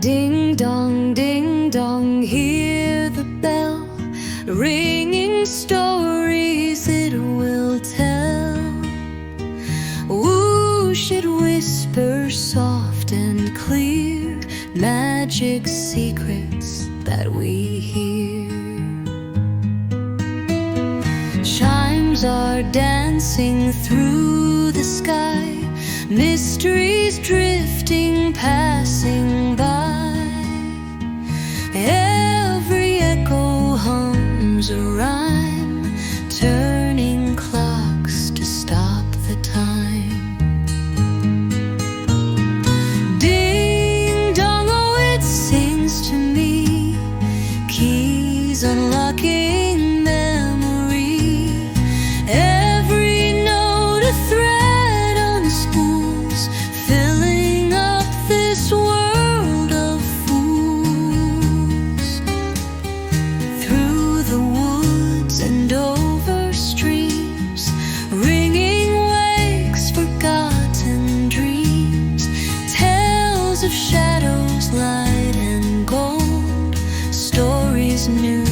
ding dong, hear the bell ringing, stories it will tell. Whoosh, it whispers soft and clear, magic secrets that we hear. Chimes are dancing through the sky, mysteries drifting, passing by. Every echo hums a rhyme, turning clocks to stop the time. Ding dong, oh, it sings to me, keys unlocking memory. Every note a thread on spools, filling up this world of fools. Through the woods and over streams, ringing wakes forgotten dreams. Tales of shadows, light and gold, stories new